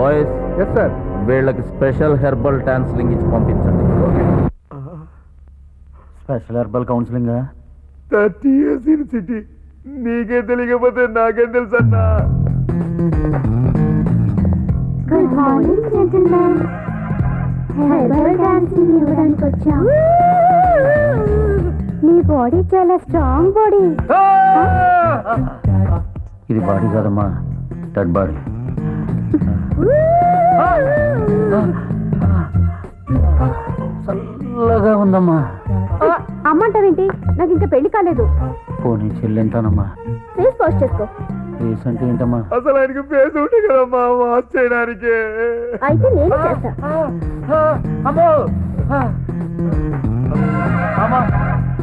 Boys, yes sir. వీళ్ళకి special herbal counselling ఇచ్చి పంపించండి. Special herbal counselling 30 years in city. నీకే తెలియకపోతే నాకేం తెలుసు అన్నా. Good morning gentlemen. Herbal dancing ఇవ్వడానికి వచ్చాం. నీ బాడీ చాలా స్ట్రాంగ్ బాడీ. ఇది బాడీ కాదమ్మా, డెడ్ బాడీ. చల్లగా ఉందమ్మా. అమ్మంటావేంటి? నాకు ఇంకా పెళ్లి కాలేదు. పోనీ చెల్లెంటానమ్మా. ఫేస్ వాష్ చేసుకో. ఫేస్ అంటే ఏంటమ్మా? అసలు ఆయనకి ఫేస్ ఉంటే కదమ్మా వాచ్ చేయడానికి. అయితే నేను చేస్తా. అమ్మో అమ్మా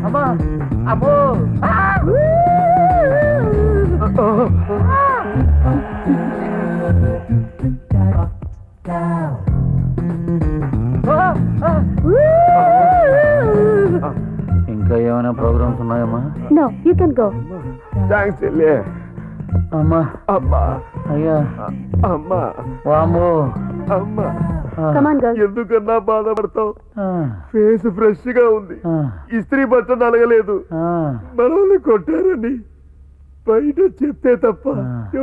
అమ్మా అమ్మో. ఇంకా ఏమైనా ప్రోగ్రామ్స్ ఉన్నాయమ్మా? No, you can go. Thanks చెల్లి. అమ్మా అమ్మా అయ్యా అమ్మా వామ్మో. అమ్మా. Come on girl. ఎందుకన్నా బాధపడతావు? ఫేస్ ఫ్రెష్ గా ఉంది. ఇస్త్రీ బట్ట నలగలేదు. మనల్ని కొట్టారని బయట చెప్తే తప్ప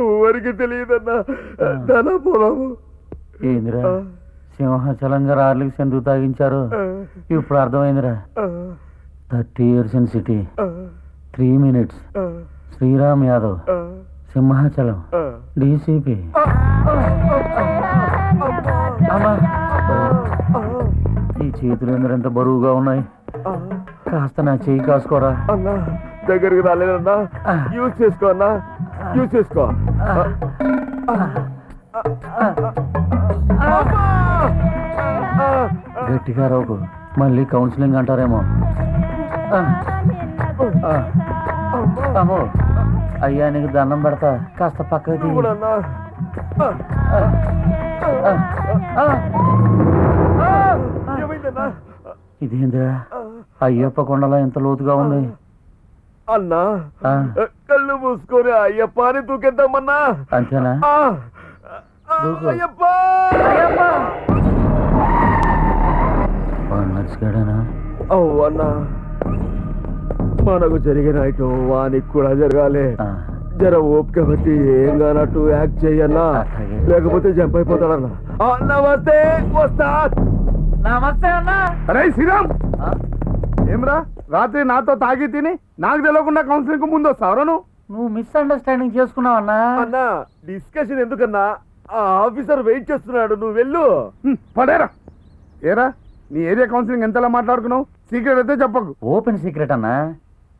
ఎవరికి తెలియదన్నా. ధన పొలము ఏందిరా సింహాచలంగా రార్లికి ఎందుకు తాగించారు? ఇప్పుడు అర్థమైందిరా. 30 years in city, 3 minutes. Sriram Yadav, Simhachalam, DCP. ఈ చేతులు ఎంత బరువుగా ఉన్నాయి. కాస్త నా చేయి కాసుకోరా. అన్నా దగ్గరికి రాలేదన్నా. యూజ్ చేసుకో అన్నా, యూజ్ చేసుకో. గట్టిగా రోకు, మళ్ళీ కౌన్సిలింగ్ అంటారేమో. అమ్మో అయ్యా, నీకు దండం పెడతా, కాస్త పక్కకి తీ. చూడన్నా. ఏమైందన్నా? ఇదేందిరా అయ్యప్ప కొండలా ఎంత లోతుగా ఉంది. అన్నా కళ్ళు మూసుకొని అయ్యప్ప అని తూకెద్దామన్నా. అంతేనా? దూకు. అయ్యప్ప అయ్యప్ప. నర్సుగాడేనా? అన్నా మనకు జరిగిన ఐటం వానికి కూడా జరగాలి. జర ఓపిక బట్టి ఏం కానట్టు యాక్ట్ చెయ్యన్నా, లేకపోతే జంప్ అయిపోతాడన్నా. నమస్తే వస్తా. నమస్తే అన్నా. అరే శ్రీరామ్, ఏమ్రా రాత్రి నాతో తాగి తిని నాకు తెలియకుండా కౌన్సిలింగ్ కు ముందు వస్తావరా నువ్వు మిస్అండర్స్టాండింగ్ చేసుకున్నావన్నా. అన్నా డిస్కషన్ ఎందుకన్నా? ఆ ఆఫీసర్ వెయిట్ చేస్తున్నాడు, నువ్వు వెళ్ళు. పడేరా. ఏరా నీ ఏరియా కౌన్సిలింగ్ ఎంతలా మాట్లాడుకున్నావు? సీక్రెట్ అయితే చెప్పకు. ఓపెన్ సీక్రెట్ అన్నా.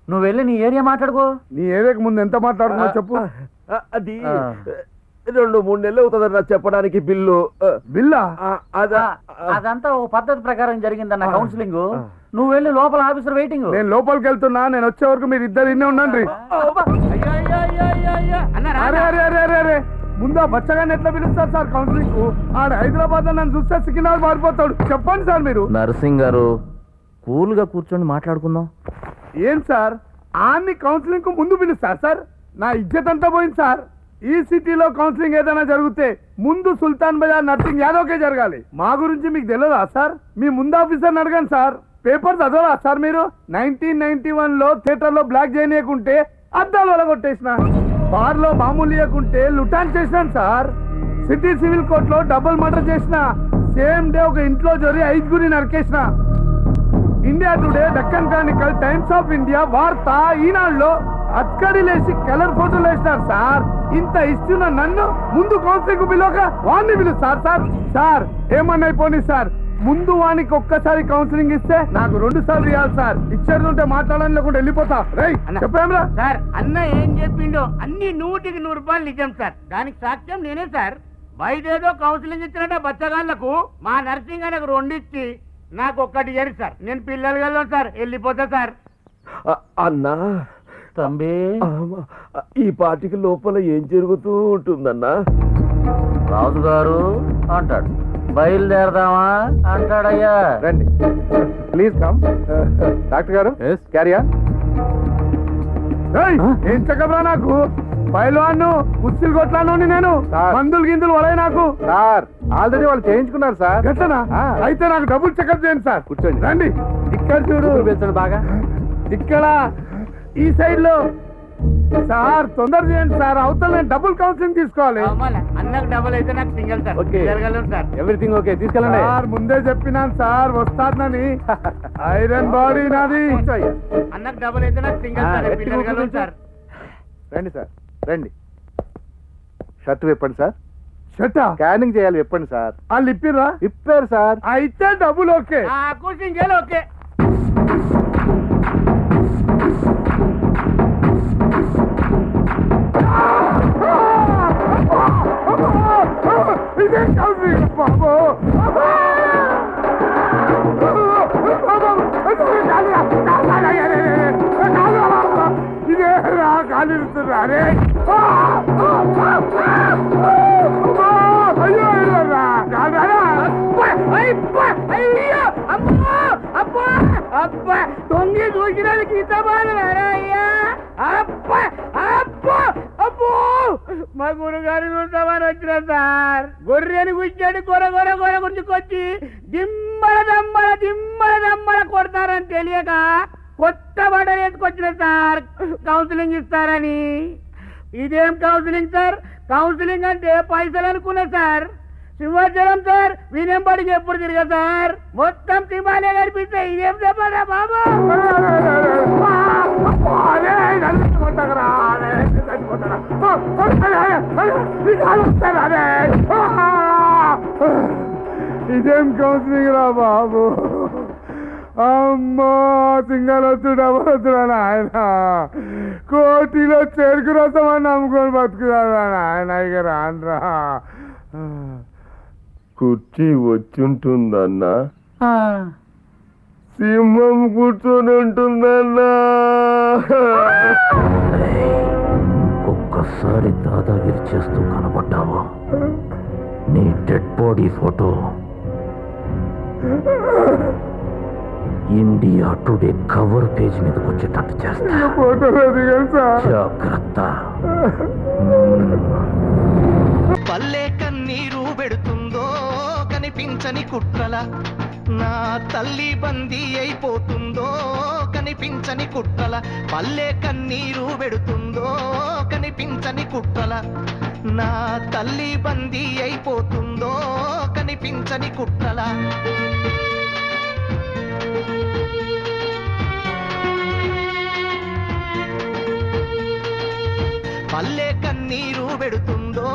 నువ్వు వెళ్ళి నీ ఏరియా మాట్లాడుకో. నీ ఏరియాకి ముందు ఎంత మాట్లాడుకున్నావు చెప్పు. అది 2-3 నెలలు అవుతుందన్నా చెప్పడానికి. బిల్లా అదంతా ఓ పద్ధతి ప్రకారం జరిగిందన్న కౌన్సిలింగ్. నువ్వు వెళ్ళి లోపల ఆఫీసర్ వెయిటింగ్. నేను లోపలికి వెళ్తున్నా, నేను వచ్చే వరకు మీరు ఇద్దరు ఇన్నే ఉండండి. అరే అరే అరే అరే అరే ముందు ఆ బచ్చగాన్ని ఎట్లా పిలుస్తారు సార్ కౌన్సిలింగ్ కు? ఆడ హైదరాబాద్ లో నన్ను చూస్తే సికింద్రాబాద్ మారిపోతాడు. చెప్పండి సార్ మీరు. నర్సింగ్ గారు కూల్ గా కూర్చొని మాట్లాడుకుందాం. ఏం సార్ ఆన్ని కౌన్సిలింగ్ కు ముందు పిలుస్తారు సార్? నా ఇజ్జత్ అంతా పోయింది సార్. ఈ సిటీలో కౌన్సిలింగ్ ఏదైనా జరిగితే ముందు సుల్తాన్ బజార్ నర్సింగ్ యాదవ్కే జరగాలి. మా గురించి మీకు తెలియదా సార్? మీ ముందు ఆఫీసర్ని అడగండి సార్. పేపర్ చదవరా సార్ మీరు? 1991 లో థియేటర్ లో బ్లాక్ చేయనీయకుంటే అద్దాలు వలగొట్టేసిన, బార్ లో మామూలు ఇవ్వకుంటే లుటాన్ చేసినాను సార్. సిటీ సివిల్ కోర్ట్ లో డబుల్ మర్డర్ చేసిన, సేమ్ డే ఒక ఇంట్లో జరి 5 నరికేసిన. India Today, Deccan Chronicle, Times of India, Vaartha, ఈనాడులో అక్కడి లేచి కలర్ ఫోటోలు వేసినారు సార్. ఇంత ఇస్తున్న నన్ను ముందు కౌన్సిలింగ్ పిలవక వాడిని పిలుస్తారు సార్. సార్ ఏమన్నా అయిపోయింది సార్, ముందు వానికి ఒక్కసారి కౌన్సిలింగ్ ఇస్తే నాకు 2 సార్లు ఇవ్వాలి సార్. ఇచ్చేది ఉంటే మాట్లాడాలని లేకుండా వెళ్ళిపోతా. రై చెప్పేమ్రా సార్. అన్న ఏం చెప్పిండో అన్ని 100కి 100 రూపాయలు నిజం సార్. దానికి సాక్ష్యం నేనే సార్. బయట ఏదో కౌన్సిలింగ్ ఇచ్చినట్టే బచ్చగాళ్లకు మా నర్సింగ్ నాకు 2 ఇచ్చి నాకు 1 ఇయ్యారు సార్. నేను పిల్లలు వెళ్ళాను సార్, వెళ్ళిపోతా సార్. అన్నా తంబి ఈ పార్టీకి లోపల ఏం జరుగుతూ ఉంటుందన్నా? రాజుగారు అంటాడు, బయలుదేరదామా అంటాడయ్యా. రండి ప్లీజ్ కమ్. డాక్టర్ గారు క్యారియర్. ఏం చక్కబరా నాకు పైల్వాన్ను కుస్తీలు కొట్లాను నేను మందులు గిందులు వలే నాకు సార్ ఆల్రెడీ వాళ్ళు చేయించుకున్నారు సార్. గట్లనా ఆ. అయితే నాకు డబుల్ చెకప్ చేయండి సార్. కూర్చోండి. రండి ఇక్కడ చూడు, పెంచండి బాగా. ఇక్కడ ఈ సైడ్ లో సార్ తొందర చేయండి సార్, అవతల నేను డబుల్ కౌన్సిలింగ్ తీసుకోవాలి. అన్నకు డబుల్ అయితే నాకు సింగిల్ సార్. ఓకే. జరగలేను సార్. ఎవ్రీథింగ్ ఓకే, తీసుకెళ్ళండి. సార్ ముందే చెప్పినాను సార్ వస్తానని. ఐరన్ బాడీ నాది. కూర్చోయ్యా. అన్నకు డబుల్ అయితే నాకు సింగిల్ ఆ, సార్. ఎత్తి జరగలేను కూర్చో. సార్. రండి సార్ రండి. షర్ట్ విప్పండి సార్. షటా స్కానింగ్ చేయాలి, విప్పండి సార్. వాళ్ళు ఇప్పిర్రా? ఇప్పారు సార్. అయితే డబుల్ ఓకే. నాకు సింగిల్ ఓకే. ఇదే కౌన్సిలింగ్ బాబు. ఇదే రా కాలిస్తున్నా రే. అయ్యో తొంగి చూసినది గీత బాధయ్యా. మా గురుగారి చూస్తామని వచ్చిన సార్. గొర్రెని కూర్చోండి గొర్రె గొర్రె గొర్రె గుర్చుకొచ్చి దిమ్మల దమ్మల దిమ్మల దమ్మల కొడతారని తెలియక కొత్త బట్టలు వేసుకొచ్చిన సార్ కౌన్సిలింగ్ ఇస్తారని. ఇదేం కౌన్సిలింగ్ సార్? కౌన్సిలింగ్ అంటే పైసలు అనుకున్నా సార్. సింహాచలం సార్ వినేంబడికి ఎప్పుడు తిరిగా సార్, మొత్తం సింహాలే కనిపిస్తే ఇదేం చెప్పరా బాబు. ఇదేం కౌన్సిలింగ్ రా బాబు. అమ్మా సింగల్ వద్దు డబల్ వద్దురా నాయన. కోటిలో చెరుకు రసం అని నమ్ముకొని బతుకురా నాయన. ఇక రాన్రా. కుర్చీ వచ్చుంటుందన్నా, సింహం కూర్చొని ఉంటుందన్నా. ఒక్కసారి దాదాగిరి చేస్తూ కనబడ్డావా, నీ dead body photo India today cover page మీదకి వచ్చేటట్టు చేస్తా. ఫోటోలో దిగాను సార్. జాగ్రత్త. పల్లె కన్నీరు పెడుతుందో కనిపించని కుట్రల, నా తల్లి బందీ అయిపోతుందో కనిపించని కుట్రల. పల్లె కన్నీరు పెడుతుందో కనిపించని కుట్రల, నా తల్లి బందీ అయిపోతుందో కనిపించని కుట్రల. పల్లె కన్నీరు పెడుతుందో